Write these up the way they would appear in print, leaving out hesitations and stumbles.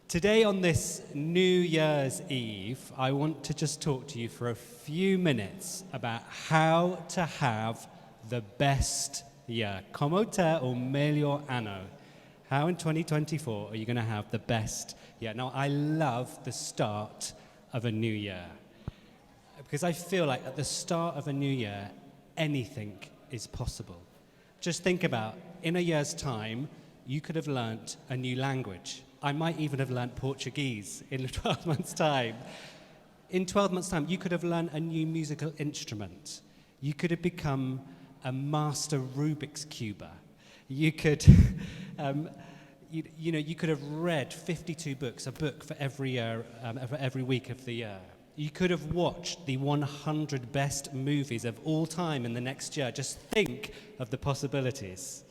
Today, on this New Year's Eve, I want to just talk to you for a few minutes about how to have the best year. Como ter o melhor ano. How in 2024 are you going to have the best year? Now, I love the start of a new year because I feel like at the start of a new year, anything is possible. Just think about, in a year's time, you could have learnt a new language. I might even have learnt Portuguese in 12 months' time. In 12 months' time, you could have learnt a new musical instrument. You could have become a master Rubik's Cuber. You could, you could have read 52 books, a book for every year, for every week of the year. You could have watched the 100 best movies of all time in the next year. Just think of the possibilities.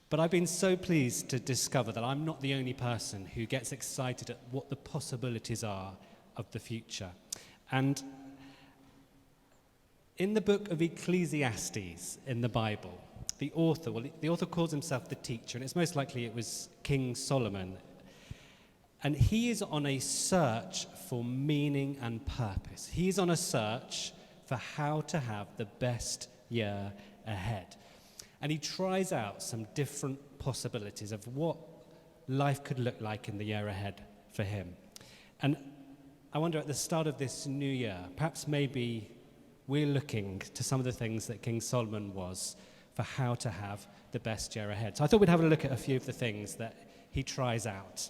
But I've been so pleased to discover that I'm not the only person who gets excited at what the possibilities are of the future. And in the book of Ecclesiastes in the Bible, the author calls himself the teacher, and it's most likely it was King Solomon. And he is on a search for meaning and purpose. He's on a search for how to have the best year ahead. And he tries out some different possibilities of what life could look like in the year ahead for him. And I wonder at the start of this new year, perhaps maybe we're looking to some of the things that King Solomon was for how to have the best year ahead. So I thought we'd have a look at a few of the things that he tries out.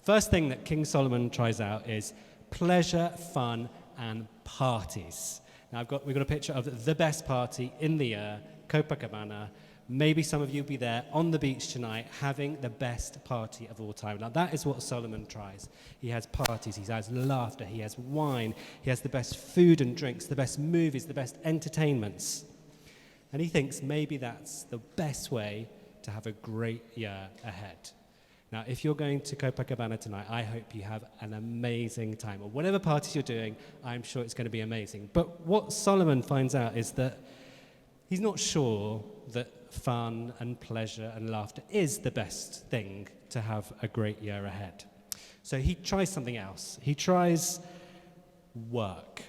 First thing that King Solomon tries out is pleasure, fun, and parties. Now we've got a picture of the best party in the year, Copacabana. Maybe some of you will be there on the beach tonight having the best party of all time. Now, that is what Solomon tries. He has parties, he has laughter, he has wine, he has the best food and drinks, the best movies, the best entertainments. And he thinks maybe that's the best way to have a great year ahead. Now, if you're going to Copacabana tonight, I hope you have an amazing time. Or whatever parties you're doing, I'm sure it's going to be amazing. But what Solomon finds out is that he's not sure that fun and pleasure and laughter is the best thing to have a great year ahead. So he tries something else. He tries work.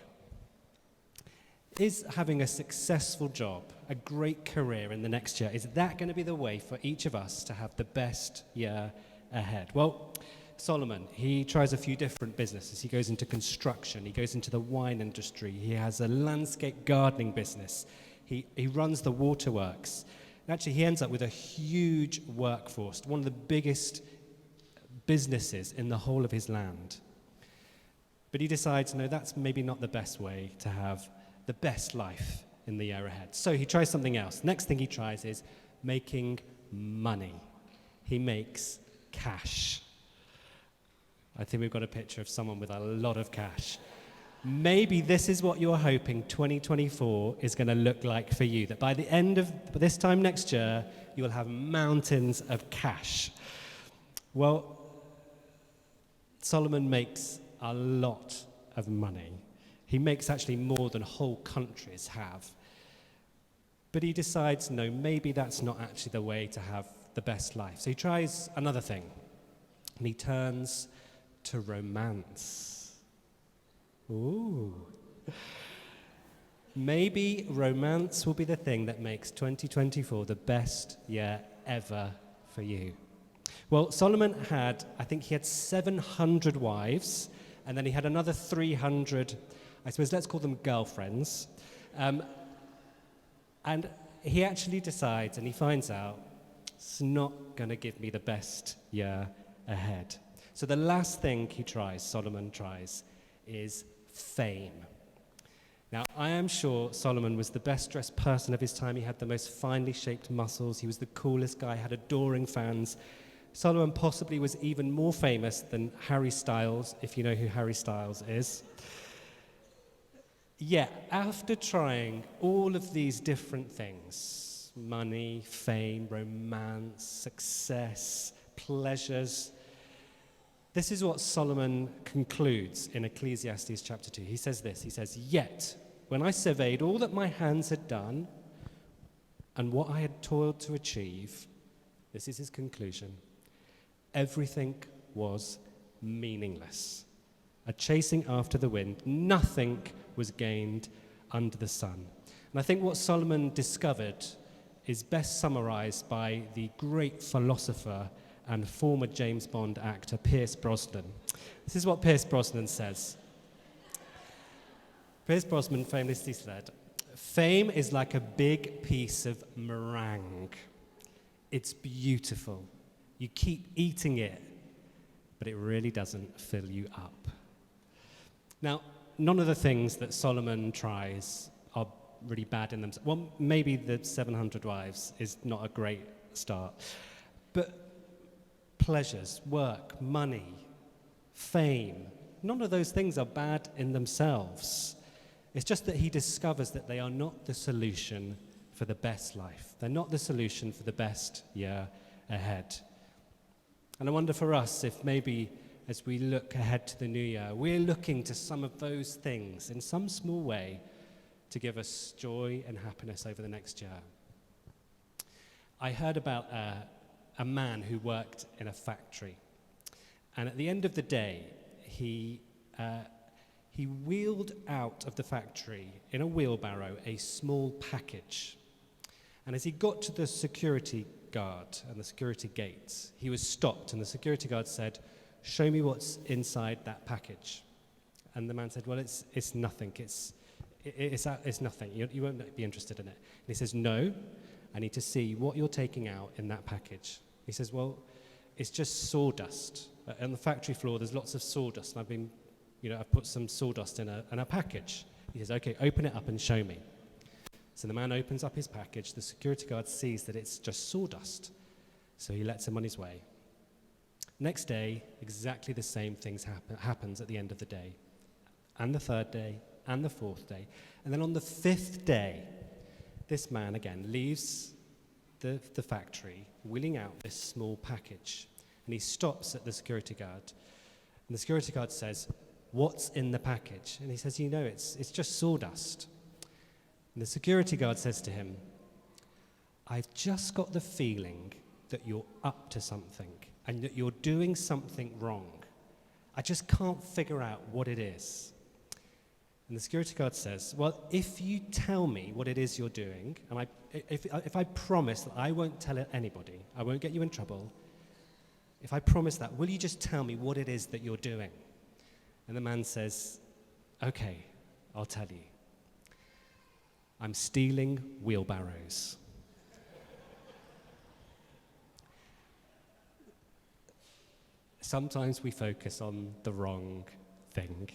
Is having a successful job, a great career in the next year, is that going to be the way for each of us to have the best year ahead? Well, Solomon, he tries a few different businesses. He goes into construction. He goes into the wine industry. He has a landscape gardening business. He runs the waterworks. Actually, he ends up with a huge workforce, one of the biggest businesses in the whole of his land. But he decides, no, that's maybe not the best way to have the best life in the year ahead. So he tries something else. Next thing he tries is making money. He makes cash. I think we've got a picture of someone with a lot of cash. Maybe this is what you're hoping 2024 is going to look like for you, that by the end of this time next year, you will have mountains of cash. Well, Solomon makes a lot of money. He makes actually more than whole countries have. But he decides, no, maybe that's not actually the way to have the best life. So he tries another thing, and he turns to romance. Ooh. Maybe romance will be the thing that makes 2024 the best year ever for you. Well, Solomon had, I think he had 700 wives, and then he had another 300, I suppose let's call them girlfriends. And he actually decides, and he finds out, it's not going to give me the best year ahead. So the last thing Solomon tries, is fame. Now, I am sure Solomon was the best dressed person of his time. He had the most finely shaped muscles. He was the coolest guy, had adoring fans. Solomon possibly was even more famous than Harry Styles, if you know who Harry Styles is. Yet, after trying all of these different things, money, fame, romance, success, pleasures, this is what Solomon concludes in Ecclesiastes chapter 2. He says this, he says, "Yet, when I surveyed all that my hands had done and what I had toiled to achieve," this is his conclusion, "everything was meaningless. A chasing after the wind, nothing was gained under the sun. And I think what Solomon discovered is best summarized by the great philosopher and former James Bond actor Pierce Brosnan. This is what Pierce Brosnan says. Pierce Brosnan famously said, "Fame is like a big piece of meringue. It's beautiful. You keep eating it, but it really doesn't fill you up." Now, none of the things that Solomon tries are really bad in themselves. Well, maybe the 700 wives is not a great start. But pleasures, work, money, fame, none of those things are bad in themselves. It's just that he discovers that they are not the solution for the best life. They're not the solution for the best year ahead. And I wonder for us if maybe as we look ahead to the new year, we're looking to some of those things in some small way to give us joy and happiness over the next year. I heard about a man who worked in a factory. And at the end of the day, he wheeled out of the factory in a wheelbarrow a small package. And as he got to the security guard and the security gates, he was stopped, and the security guard said, "Show me what's inside that package." And the man said, "Well, it's nothing. It's nothing. You won't be interested in it." And he says, "No, I need to see what you're taking out in that package." He says, "Well, it's just sawdust. On the factory floor, there's lots of sawdust, and I've put some sawdust in a package." He says, "Okay, open it up and show me." So the man opens up his package. The security guard sees that it's just sawdust. So he lets him on his way. Next day, exactly the same things happens at the end of the day. And the third day, and the fourth day. And then on the fifth day, this man again leaves the factory, wheeling out this small package. And he stops at the security guard. And the security guard says, "What's in the package?" And he says, it's just sawdust." And the security guard says to him, "I've just got the feeling that you're up to something and that you're doing something wrong. I just can't figure out what it is." And the security guard says, "Well, if you tell me what it is you're doing, and if I promise that I won't tell anybody, I won't get you in trouble, if I promise that, will you just tell me what it is that you're doing?" And the man says, "Okay, I'll tell you. I'm stealing wheelbarrows." Sometimes we focus on the wrong thing.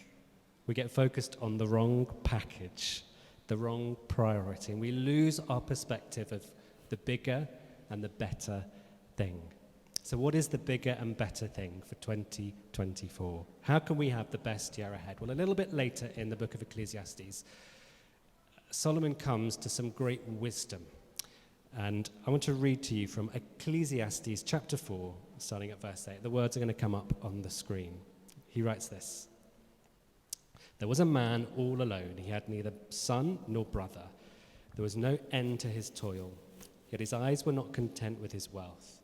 We get focused on the wrong package, the wrong priority, and we lose our perspective of the bigger and the better thing. So what is the bigger and better thing for 2024? How can we have the best year ahead? Well, a little bit later in the book of Ecclesiastes, Solomon comes to some great wisdom. And I want to read to you from Ecclesiastes chapter 4, starting at verse 8. The words are going to come up on the screen. He writes this: "There was a man all alone. He had neither son nor brother. There was no end to his toil, yet his eyes were not content with his wealth.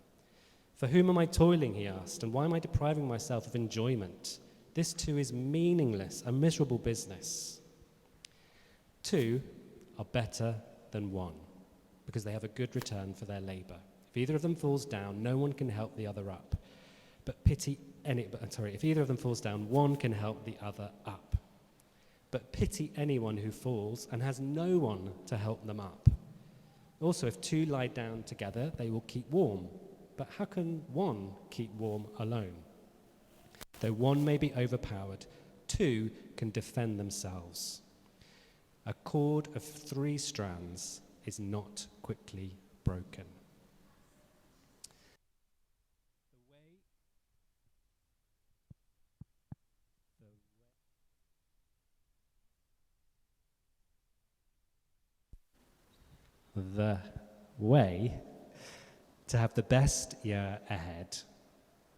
'For whom am I toiling?' he asked, 'and why am I depriving myself of enjoyment? This too is meaningless, a miserable business.' Two are better than one, because they have a good return for their labor. If either of them falls down, no one can help the other up. If either of them falls down, one can help the other up. But pity anyone who falls and has no one to help them up. Also, if two lie down together, they will keep warm. But how can one keep warm alone? Though one may be overpowered, two can defend themselves. A cord of 3 strands is not quickly broken." The way to have the best year ahead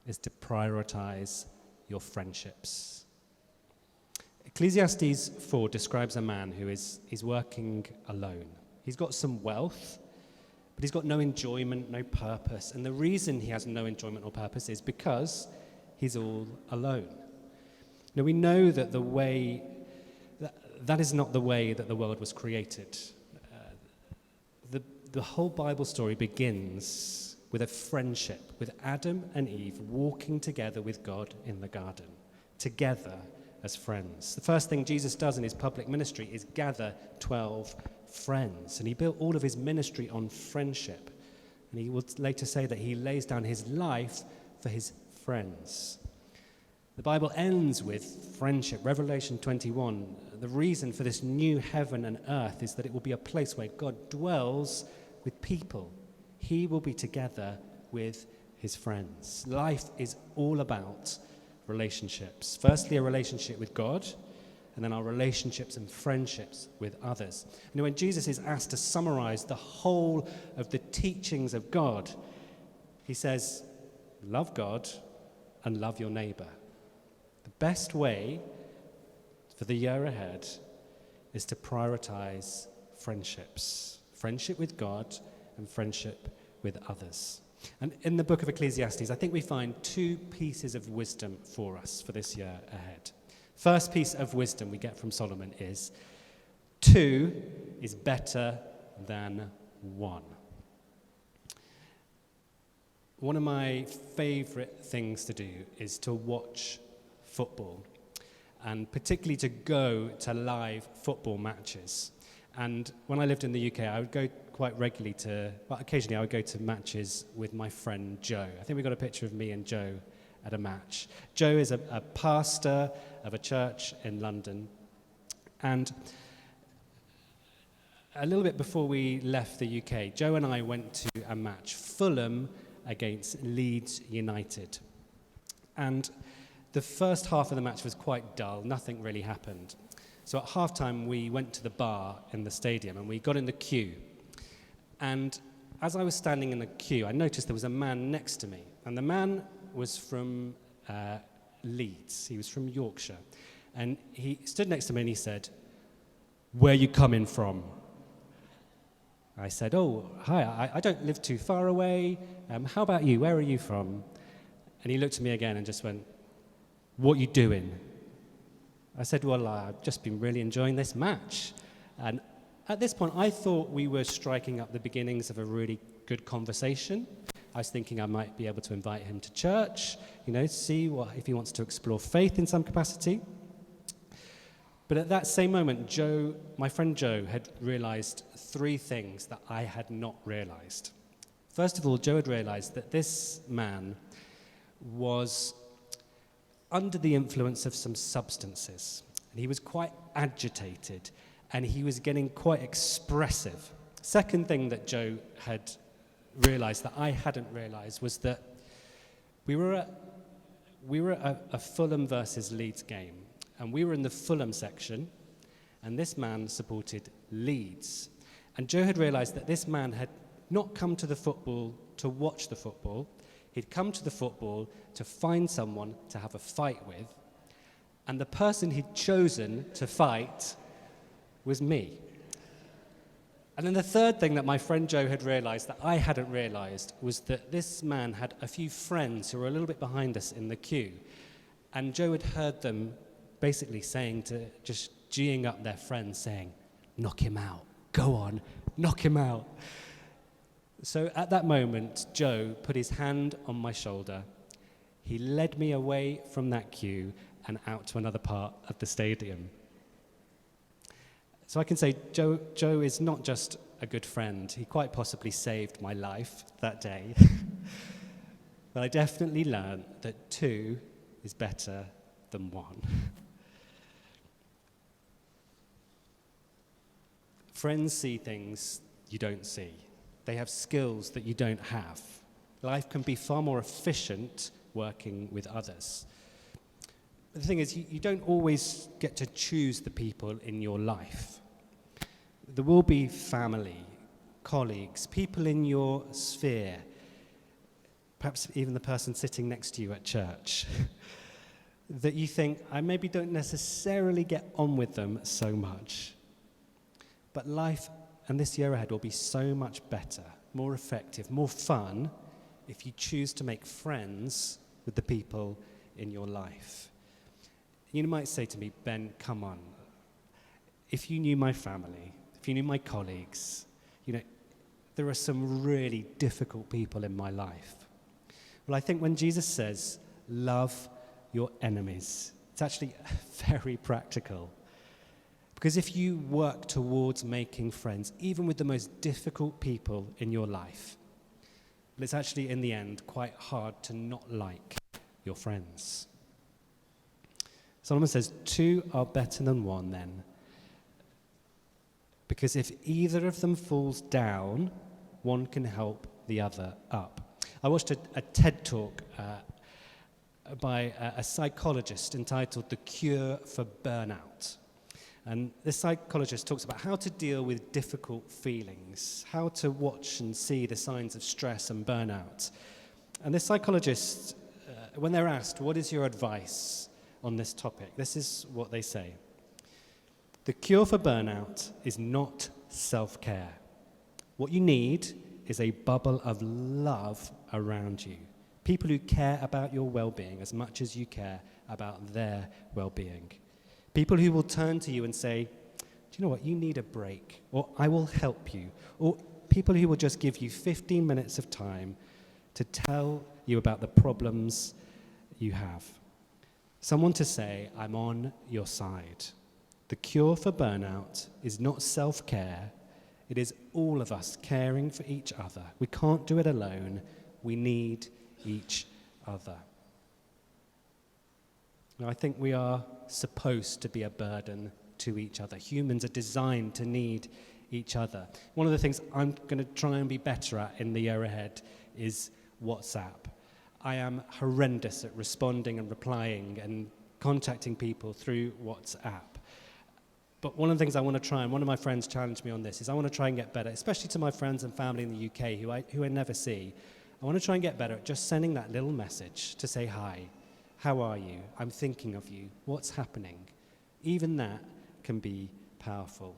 is to prioritize your friendships. Ecclesiastes 4 describes a man who is working alone. He's got some wealth, but he's got no enjoyment, no purpose. And the reason he has no enjoyment or purpose is because he's all alone. Now, we know that that is not the way that the world was created. The whole Bible story begins with a friendship, with Adam and Eve walking together with God in the garden, together as friends. The first thing Jesus does in his public ministry is gather 12 friends, and he built all of his ministry on friendship. And he will later say that he lays down his life for his friends. The Bible ends with friendship. Revelation 21, the reason for this new heaven and earth is that it will be a place where God dwells with people. He will be together with his friends. Life is all about relationships. Firstly, a relationship with God, and then our relationships and friendships with others. You know, when Jesus is asked to summarize the whole of the teachings of God, he says, love God and love your neighbor. The best way for the year ahead is to prioritize friendships. Friendship with God and friendship with others. And in the book of Ecclesiastes, I think we find two pieces of wisdom for us for this year ahead. First piece of wisdom we get from Solomon is 2 is better than 1. One of my favorite things to do is to watch football, and particularly to go to live football matches. And when I lived in the UK, I would go quite regularly occasionally I would go to matches with my friend Joe. I think we got a picture of me and Joe at a match. Joe is a pastor of a church in London. And a little bit before we left the UK, Joe and I went to a match, Fulham against Leeds United. And the first half of the match was quite dull. Nothing really happened. So at halftime, we went to the bar in the stadium and we got in the queue. And as I was standing in the queue, I noticed there was a man next to me. And the man was from Leeds. He was from Yorkshire. And he stood next to me and he said, "Where are you coming from?" I said, "Oh, hi, I don't live too far away. How about you? Where are you from?" And he looked at me again and just went, "What you doing?" I said, "Well, I've just been really enjoying this match." And at this point, I thought we were striking up the beginnings of a really good conversation. I was thinking I might be able to invite him to church, see if he wants to explore faith in some capacity. But at that same moment, Joe, my friend Joe, had realized 3 things that I had not realized. First of all, Joe had realized that this man was under the influence of some substances. And he was quite agitated, and he was getting quite expressive. Second thing that Joe had realized that I hadn't realized was that we were at a Fulham versus Leeds game, and we were in the Fulham section, and this man supported Leeds. And Joe had realized that this man had not come to the football to watch the football. He'd come to the football to find someone to have a fight with, and the person he'd chosen to fight was me. And then the third thing that my friend Joe had realized that I hadn't realized was that this man had a few friends who were a little bit behind us in the queue, and Joe had heard them basically just geeing up their friends, saying, "Knock him out, go on, knock him out." So at that moment, Joe put his hand on my shoulder. He led me away from that queue and out to another part of the stadium. So I can say Joe is not just a good friend. He quite possibly saved my life that day. But I definitely learned that 2 is better than 1. Friends see things you don't see. They have skills that you don't have. Life can be far more efficient working with others. But the thing is, you don't always get to choose the people in your life. There will be family, colleagues, people in your sphere, perhaps even the person sitting next to you at church, that you think, I maybe don't necessarily get on with them so much. But life and this year ahead will be so much better, more effective, more fun if you choose to make friends with the people in your life. You might say to me, Ben, come on. If you knew my family, if you knew my colleagues, there are some really difficult people in my life. Well, I think when Jesus says, love your enemies, it's actually very practical. Because if you work towards making friends, even with the most difficult people in your life, well, it's actually, in the end, quite hard to not like your friends. Solomon says, 2 are better than 1 then. Because if either of them falls down, one can help the other up. I watched a TED talk by a psychologist entitled The Cure for Burnout. And this psychologist talks about how to deal with difficult feelings, how to watch and see the signs of stress and burnout. And this psychologist, when they're asked, what is your advice on this topic, this is what they say. The cure for burnout is not self-care. What you need is a bubble of love around you. People who care about your well-being as much as you care about their well-being. People who will turn to you and say, do you know what, you need a break, or I will help you. Or people who will just give you 15 minutes of time to tell you about the problems you have. Someone to say, I'm on your side. The cure for burnout is not self-care. It is all of us caring for each other. We can't do it alone. We need each other. Now, I think we are supposed to be a burden to each other. Humans are designed to need each other. One of the things I'm going to try and be better at in the year ahead is WhatsApp. I am horrendous at responding and replying and contacting people through WhatsApp. But one of the things I want to try, and one of my friends challenged me on this, is I want to try and get better, especially to my friends and family in the UK who I never see. I want to try and get better at just sending that little message to say, hi, how are you? I'm thinking of you. What's happening? Even that can be powerful.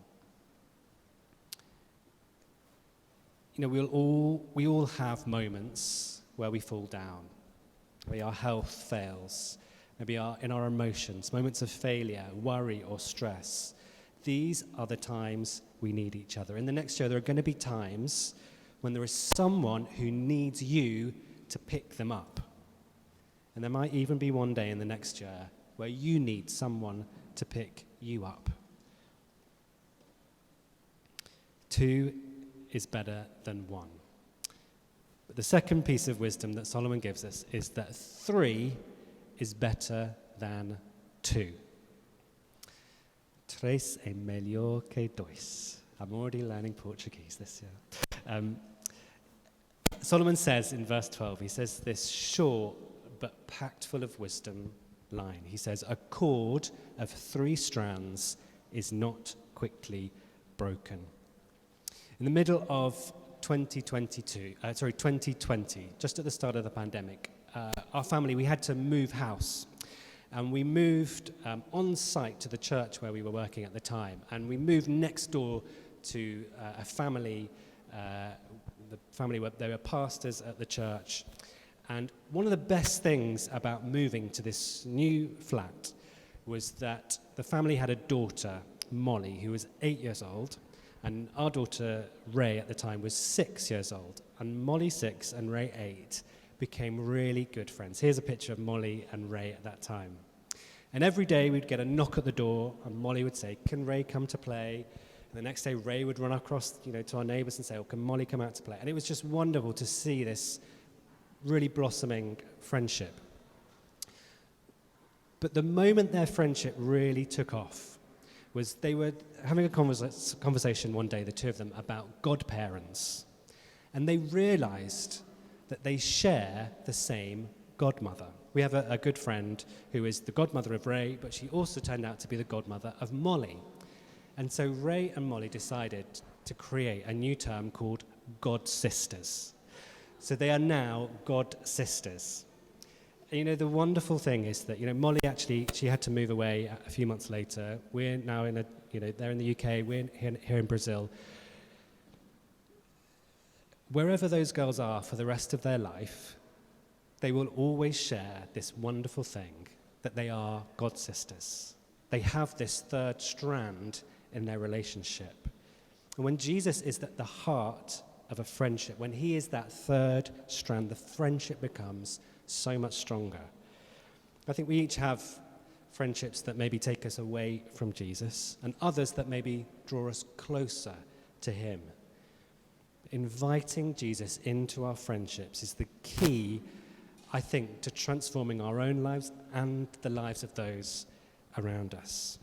We all have moments where we fall down, where our health fails, maybe in our emotions, moments of failure, worry or stress. These are the times we need each other. In the next year, there are going to be times when there is someone who needs you to pick them up. And there might even be one day in the next year where you need someone to pick you up. 2 is better than 1. But the second piece of wisdom that Solomon gives us is that 3 is better than 2. Tres é melhor que dois. I'm already learning Portuguese this year. Solomon says in verse 12, he says this short but packed full of wisdom line. He says, a cord of 3 strands is not quickly broken. In the middle of 2020, just at the start of the pandemic, our family, we had to move house. And we moved on site to the church where we were working at the time. And we moved next door to a family, the family where they were pastors at the church. And one of the best things about moving to this new flat was that the family had a daughter, Molly, who was 8 years old. And our daughter, Ray, at the time was 6 years old. And Molly, 6, and Ray, 8, became really good friends. Here's a picture of Molly and Ray at that time. And every day we'd get a knock at the door, and Molly would say, can Ray come to play? And the next day Ray would run across to our neighbours and say, can Molly come out to play? And it was just wonderful to see this really blossoming friendship. But the moment their friendship really took off was they were having a conversation one day, the two of them, about godparents. And they realised that they share the same godmother. We have a good friend who is the godmother of Ray, but she also turned out to be the godmother of Molly. And so Ray and Molly decided to create a new term called God Sisters. So they are now God Sisters. And, the wonderful thing is that, Molly actually, she had to move away a few months later. We're now they're in the UK, we're here in Brazil. Wherever those girls are for the rest of their life, they will always share this wonderful thing that they are God sisters. They have this third strand in their relationship. And when Jesus is at the heart of a friendship, when he is that third strand, the friendship becomes so much stronger. I think we each have friendships that maybe take us away from Jesus and others that maybe draw us closer to him. Inviting Jesus into our friendships is the key, I think, to transforming our own lives and the lives of those around us.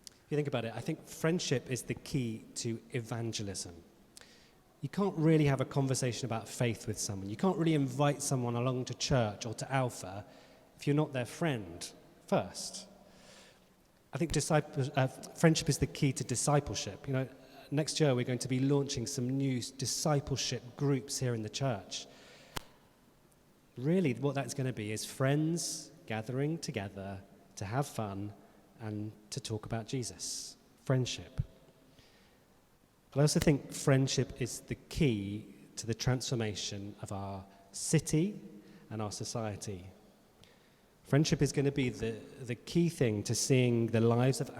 If you think about it, I think friendship is the key to evangelism. You can't really have a conversation about faith with someone. You can't really invite someone along to church or to Alpha if you're not their friend first. I think friendship is the key to discipleship. You know, next year we're going to be launching some new discipleship groups here in the church. Really, what that's going to be is friends gathering together to have fun and to talk about Jesus. Friendship. But I also think friendship is the key to the transformation of our city and our society. Friendship is going to be the key thing to seeing the lives of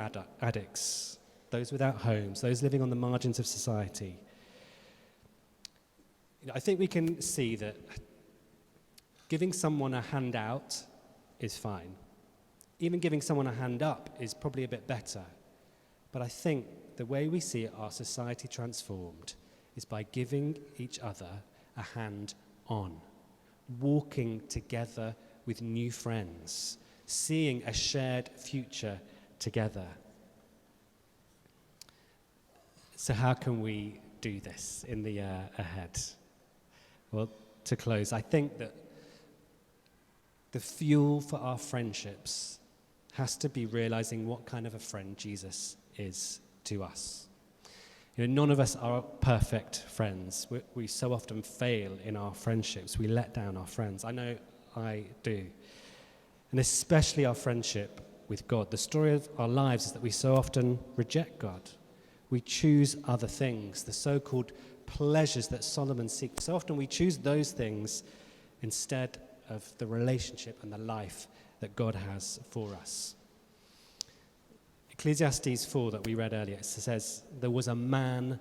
addicts, those without homes, those living on the margins of society. You know, I think we can see that giving someone a hand out is fine. Even giving someone a hand up is probably a bit better. But I think the way we see our society transformed is by giving each other a hand on, walking together with new friends, seeing a shared future together. So how can we do this in the year ahead? Well, to close, I think that the fuel for our friendships has to be realizing what kind of a friend Jesus is to us. You know, none of us are perfect friends. We so often fail in our friendships. We let down our friends. I know I do. And especially our friendship with God. The story of our lives is that we so often reject God. We choose other things, the so-called pleasures that Solomon seeks. So often we choose those things instead of the relationship and the life that God has for us. Ecclesiastes 4 that we read earlier, it says, there was a man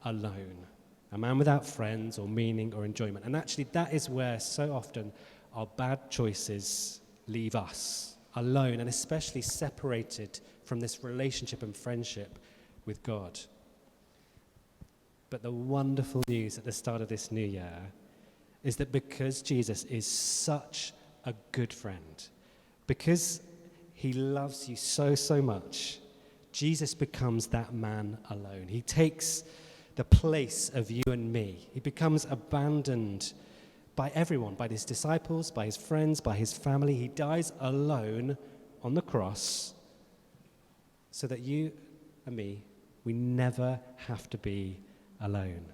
alone, a man without friends or meaning or enjoyment. And actually that is where so often our bad choices leave us, alone and especially separated from this relationship and friendship with God. But the wonderful news at the start of this new year is that because Jesus is such a good friend, because he loves you so, so much, Jesus becomes that man alone. He takes the place of you and me. He becomes abandoned by everyone, by his disciples, by his friends, by his family. He dies alone on the cross so that you and me, we never have to be alone.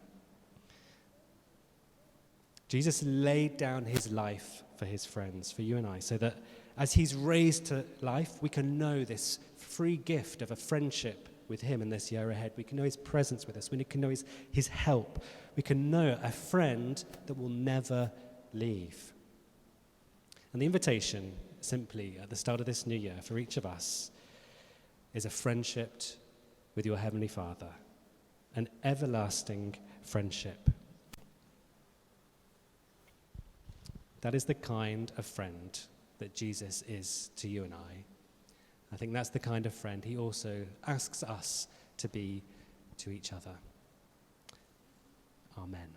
Jesus laid down his life for his friends, for you and I, so that as he's raised to life, we can know this free gift of a friendship with him in this year ahead. We can know his presence with us. We can know his help. We can know a friend that will never leave. And the invitation, simply at the start of this new year for each of us, is a friendship with your Heavenly Father, an everlasting friendship. That is the kind of friend that Jesus is to you and I. I think that's the kind of friend he also asks us to be to each other. Amen.